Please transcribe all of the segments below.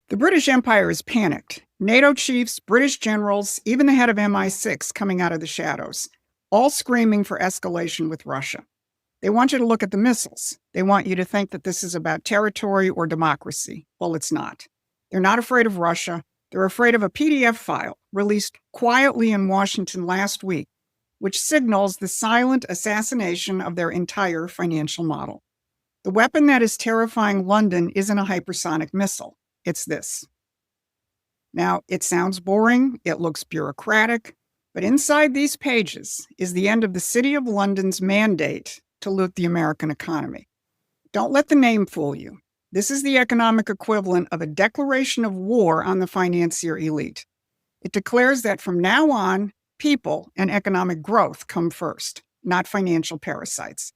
The British Empire is panicked. NATO chiefs, British generals, even the head of MI6 coming out of the shadows, all screaming for escalation with Russia. They want you to look at the missiles. They want you to think that this is about territory or democracy. Well, it's not. They're not afraid of Russia. They're afraid of a PDF file released quietly in Washington last week, which signals the silent assassination of their entire financial model. The weapon that is terrifying London isn't a hypersonic missile. It's this. Now, it sounds boring, it looks bureaucratic, but inside these pages is the end of the City of London's mandate to loot the American economy. Don't let the name fool you. This is the economic equivalent of a declaration of war on the financier elite. It declares that from now on, people and economic growth come first, not financial parasites.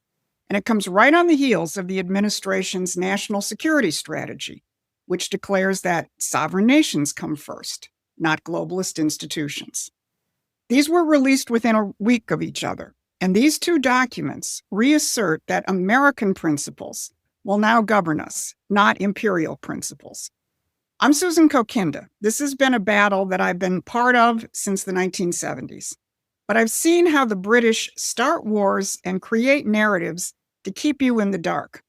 And it comes right on the heels of the administration's national security strategy, which declares that sovereign nations come first, not globalist institutions. These were released within a week of each other, and these two documents reassert that American principles will now govern us, not imperial principles. I'm Susan Kokinda. This has been a battle that I've been part of since the 1970s, but I've seen how the British start wars and create narratives to keep you in the dark.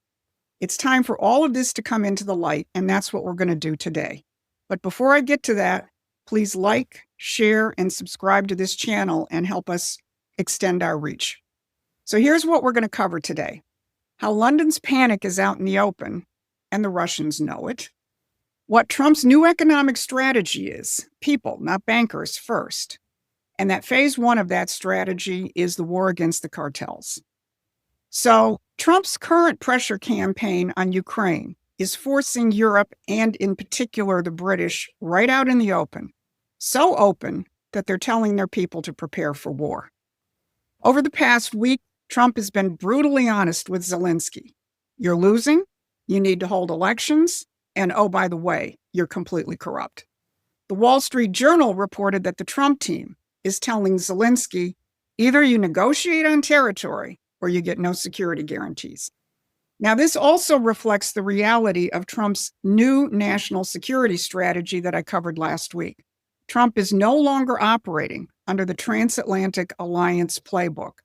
It's time for all of this to come into the light, and that's what we're going to do today. But before I get to that, please like, share, and subscribe to this channel and help us extend our reach. So here's what we're going to cover today. How London's panic is out in the open, and the Russians know it. What Trump's new economic strategy is, people, not bankers, first. And that phase one of that strategy is the war against the cartels. So Trump's current pressure campaign on Ukraine is forcing Europe, and in particular the British, right out in the open. So open that they're telling their people to prepare for war. Over the past week, Trump has been brutally honest with Zelensky. You're losing, you need to hold elections, and oh, by the way, you're completely corrupt. The Wall Street Journal reported that the Trump team is telling Zelensky, either you negotiate on territory or you get no security guarantees. Now, this also reflects the reality of Trump's new national security strategy that I covered last week. Trump is no longer operating under the transatlantic alliance playbook.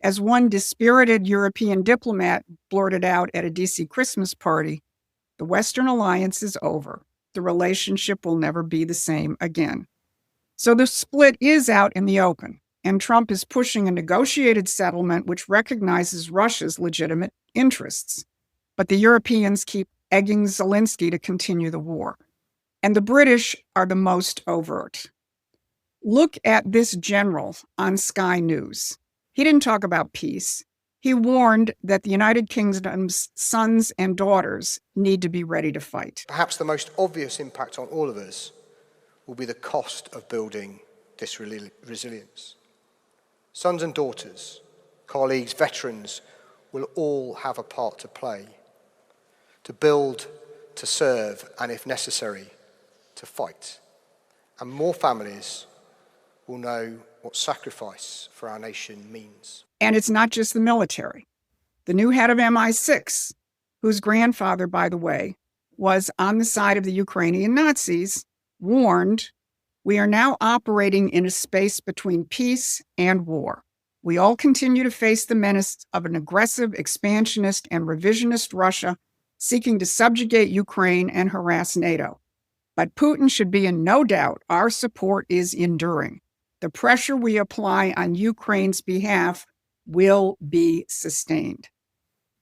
As one dispirited European diplomat blurted out at a DC Christmas party, the Western alliance is over. The relationship will never be the same again. So the split is out in the open, and Trump is pushing a negotiated settlement which recognizes Russia's legitimate interests. But the Europeans keep egging Zelensky to continue the war. And the British are the most overt. Look at this general on Sky News. He didn't talk about peace. He warned that the United Kingdom's sons and daughters need to be ready to fight. Perhaps the most obvious impact on all of us will be the cost of building this resilience. Sons and daughters, colleagues, veterans will all have a part to play, to build, to serve, and if necessary, to fight. And more families will know what sacrifice for our nation means. And it's not just the military. The new head of MI6, whose grandfather, by the way, was on the side of the Ukrainian Nazis, warned, we are now operating in a space between peace and war. We all continue to face the menace of an aggressive, expansionist, and revisionist Russia seeking to subjugate Ukraine and harass NATO. But Putin should be in no doubt our support is enduring. The pressure we apply on Ukraine's behalf will be sustained.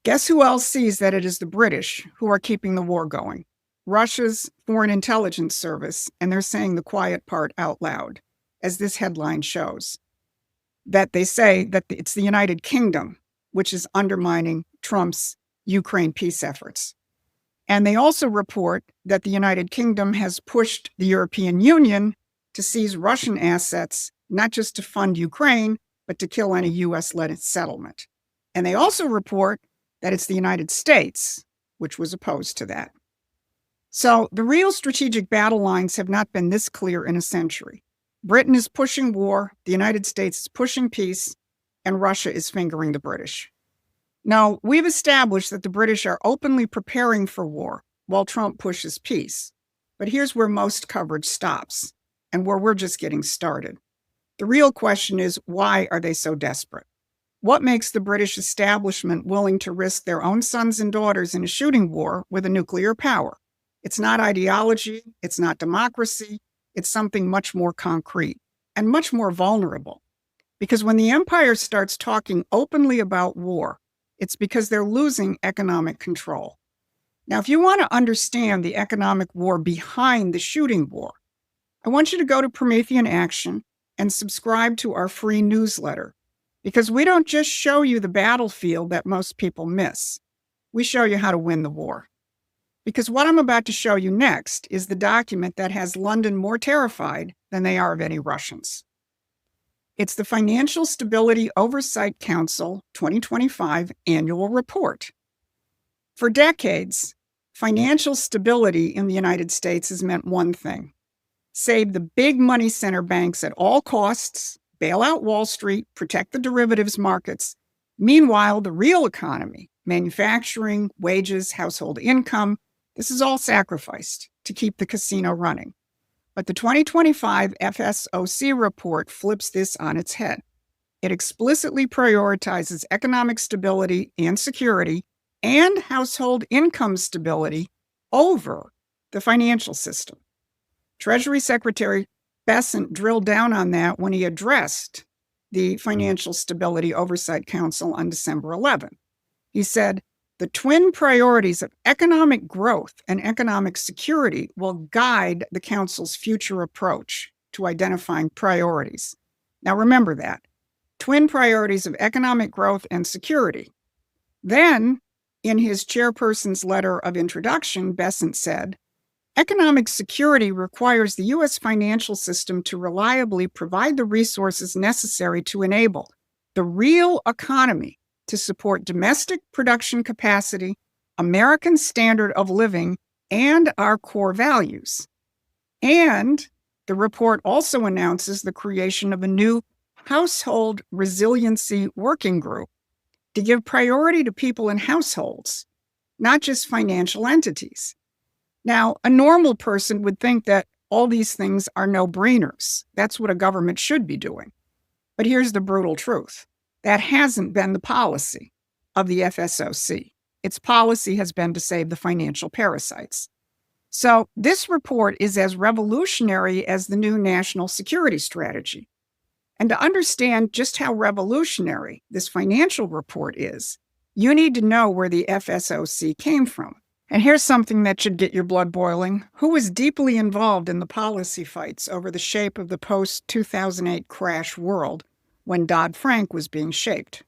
Guess who else sees that it is the British who are keeping the war going? Russia's Foreign Intelligence Service, and they're saying the quiet part out loud, as this headline shows, that they say that it's the United Kingdom which is undermining Trump's Ukraine peace efforts. And they also report that the United Kingdom has pushed the European Union to seize Russian assets, not just to fund Ukraine, but to kill any U.S.-led settlement. And they also report that it's the United States which was opposed to that. So the real strategic battle lines have not been this clear in a century. Britain is pushing war, the United States is pushing peace, and Russia is fingering the British. Now, we've established that the British are openly preparing for war while Trump pushes peace. But here's where most coverage stops and where we're just getting started. The real question is, why are they so desperate? What makes the British establishment willing to risk their own sons and daughters in a shooting war with a nuclear power? It's not ideology, it's not democracy, it's something much more concrete and much more vulnerable. Because when the empire starts talking openly about war, it's because they're losing economic control. Now, if you want to understand the economic war behind the shooting war, I want you to go to Promethean Action and subscribe to our free newsletter, because we don't just show you the battlefield that most people miss. We show you how to win the war. Because what I'm about to show you next is the document that has London more terrified than they are of any Russians. It's the Financial Stability Oversight Council 2025 Annual Report. For decades, financial stability in the United States has meant one thing: save the big money center banks at all costs, bail out Wall Street, protect the derivatives markets. Meanwhile, the real economy, manufacturing, wages, household income, this is all sacrificed to keep the casino running. But the 2025 FSOC report flips this on its head. It explicitly prioritizes economic stability and security and household income stability over the financial system. Treasury Secretary Bessent drilled down on that when he addressed the Financial Stability Oversight Council on December 11. He said, "The twin priorities of economic growth and economic security will guide the Council's future approach to identifying priorities." Now remember that. Twin priorities of economic growth and security. Then, in his chairperson's letter of introduction, Bessent said, "Economic security requires the U.S. financial system to reliably provide the resources necessary to enable the real economy to support domestic production capacity, American standard of living, and our core values." And the report also announces the creation of a new Household Resiliency Working Group to give priority to people in households, not just financial entities. Now, a normal person would think that all these things are no-brainers. That's what a government should be doing. But here's the brutal truth. That hasn't been the policy of the FSOC. Its policy has been to save the financial parasites. So this report is as revolutionary as the new national security strategy. And to understand just how revolutionary this financial report is, you need to know where the FSOC came from. And here's something that should get your blood boiling. Who was deeply involved in the policy fights over the shape of the post-2008 crash world when Dodd-Frank was being shaped?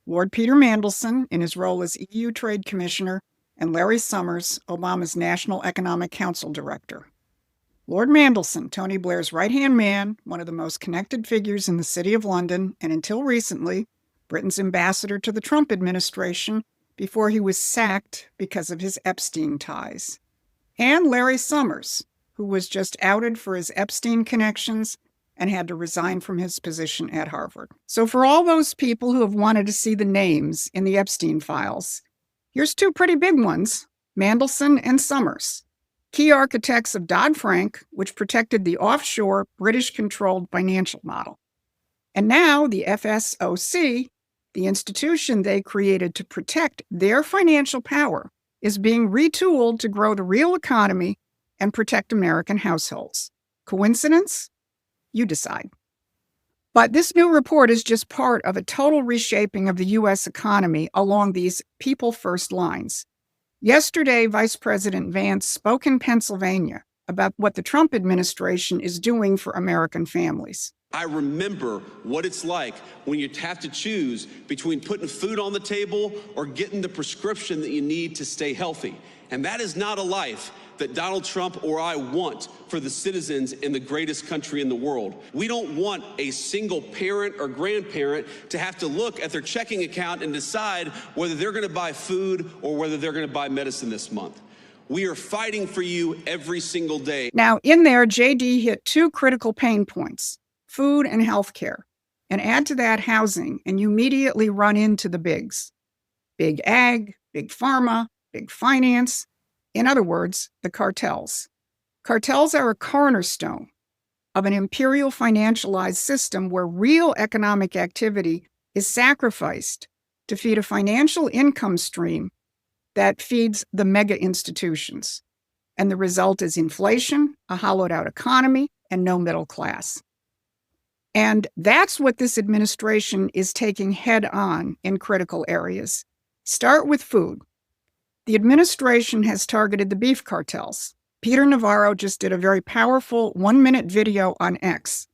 Lord Peter Mandelson, in his role as EU Trade Commissioner, and Larry Summers, Obama's National Economic Council Director. Lord Mandelson, Tony Blair's right-hand man, one of the most connected figures in the City of London, and until recently, Britain's ambassador to the Trump administration before he was sacked because of his Epstein ties. And Larry Summers, who was just outed for his Epstein connections and had to resign from his position at Harvard. So for all those people who have wanted to see the names in the Epstein files, here's two pretty big ones, Mandelson and Summers, key architects of Dodd-Frank, which protected the offshore British-controlled financial model. And now the FSOC, the institution they created to protect their financial power, is being retooled to grow the real economy and protect American households. Coincidence? You decide. But this new report is just part of a total reshaping of the U.S. economy along these people-first lines. Yesterday, Vice President Vance spoke in Pennsylvania about what the Trump administration is doing for American families. I remember what it's like when you have to choose between putting food on the table or getting the prescription that you need to stay healthy. And that is not a life that Donald Trump or I want for the citizens in the greatest country in the world. We don't want a single parent or grandparent to have to look at their checking account and decide whether they're going to buy food or whether they're going to buy medicine this month. We are fighting for you every single day. Now, in there, JD hit two critical pain points: food and healthcare. And add to that housing, and you immediately run into the bigs. Big ag, big pharma, big finance. In other words, the cartels. Cartels are a cornerstone of an imperial financialized system where real economic activity is sacrificed to feed a financial income stream that feeds the mega institutions. And the result is inflation, a hollowed-out economy, and no middle class. And that's what this administration is taking head-on in critical areas. Start with food. The administration has targeted the beef cartels. Peter Navarro just did a very powerful 1-minute video on X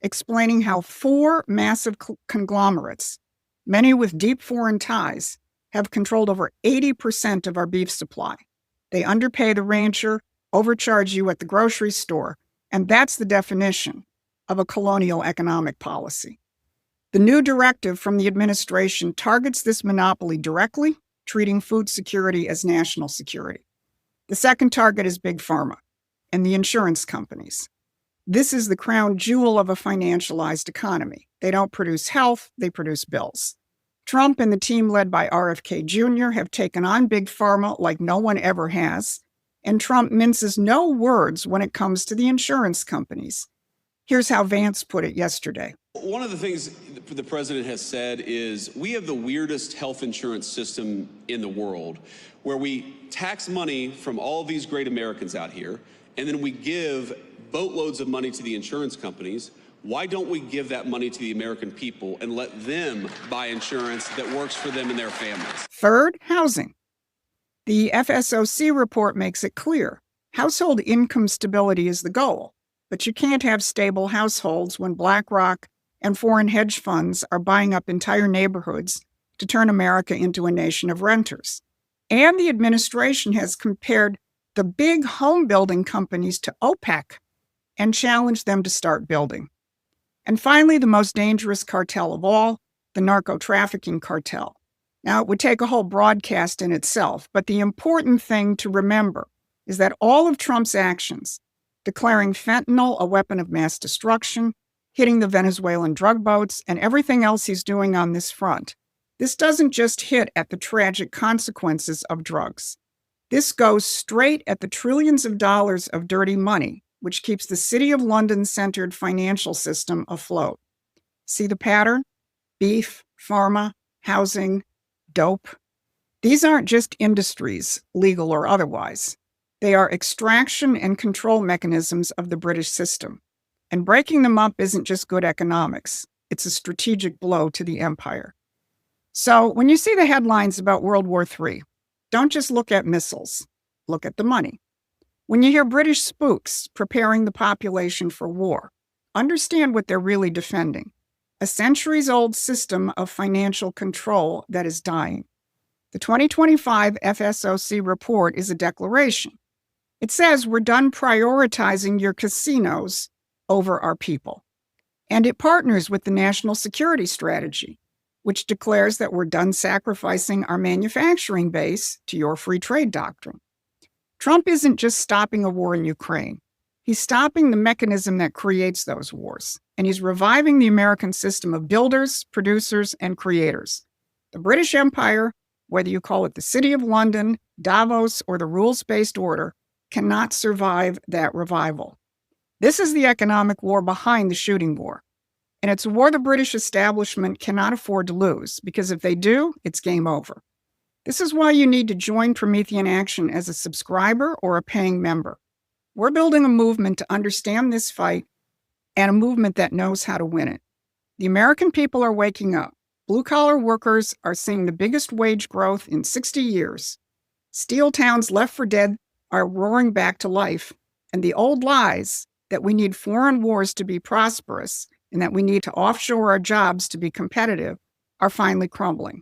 explaining how 4 massive conglomerates, many with deep foreign ties, have controlled over 80% of our beef supply. They underpay the rancher, overcharge you at the grocery store, and that's the definition of a colonial economic policy. The new directive from the administration targets this monopoly directly, treating food security as national security. The second target is Big Pharma and the insurance companies. This is the crown jewel of a financialized economy. They don't produce health, they produce bills. Trump and the team led by RFK Jr. have taken on Big Pharma like no one ever has, and Trump minces no words when it comes to the insurance companies. Here's how Vance put it yesterday. One of the things the president has said is we have the weirdest health insurance system in the world, where we tax money from all of these great Americans out here, and then we give boatloads of money to the insurance companies. Why don't we give that money to the American people and let them buy insurance that works for them and their families? Third, housing. The FSOC report makes it clear. Household income stability is the goal, but you can't have stable households when BlackRock and foreign hedge funds are buying up entire neighborhoods to turn America into a nation of renters. And the administration has compared the big home building companies to OPEC and challenged them to start building. And finally, the most dangerous cartel of all, the narco-trafficking cartel. Now, it would take a whole broadcast in itself, but the important thing to remember is that all of Trump's actions, declaring fentanyl a weapon of mass destruction, hitting the Venezuelan drug boats, and everything else he's doing on this front, this doesn't just hit at the tragic consequences of drugs. This goes straight at the trillions of dollars of dirty money, which keeps the City of London-centered financial system afloat. See the pattern? Beef, pharma, housing, dope. These aren't just industries, legal or otherwise. They are extraction and control mechanisms of the British system. And breaking them up isn't just good economics. It's a strategic blow to the empire. So when you see the headlines about World War III, don't just look at missiles. Look at the money. When you hear British spooks preparing the population for war, understand what they're really defending. A centuries-old system of financial control that is dying. The 2025 FSOC report is a declaration. It says we're done prioritizing your casinos over our people. And it partners with the National Security Strategy, which declares that we're done sacrificing our manufacturing base to your free trade doctrine. Trump isn't just stopping a war in Ukraine. He's stopping the mechanism that creates those wars, and he's reviving the American system of builders, producers, and creators. The British Empire, whether you call it the City of London, Davos, or the rules-based order, cannot survive that revival. This is the economic war behind the shooting war. And it's a war the British establishment cannot afford to lose, because if they do, it's game over. This is why you need to join Promethean Action as a subscriber or a paying member. We're building a movement to understand this fight and a movement that knows how to win it. The American people are waking up. Blue-collar workers are seeing the biggest wage growth in 60 years. Steel towns left for dead are roaring back to life, and the old lies that we need foreign wars to be prosperous and that we need to offshore our jobs to be competitive are finally crumbling.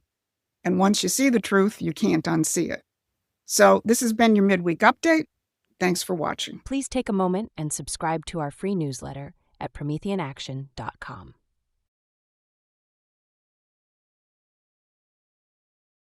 And once you see the truth, you can't unsee it. So this has been your midweek update. Thanks for watching. Please take a moment and subscribe to our free newsletter at PrometheanAction.com.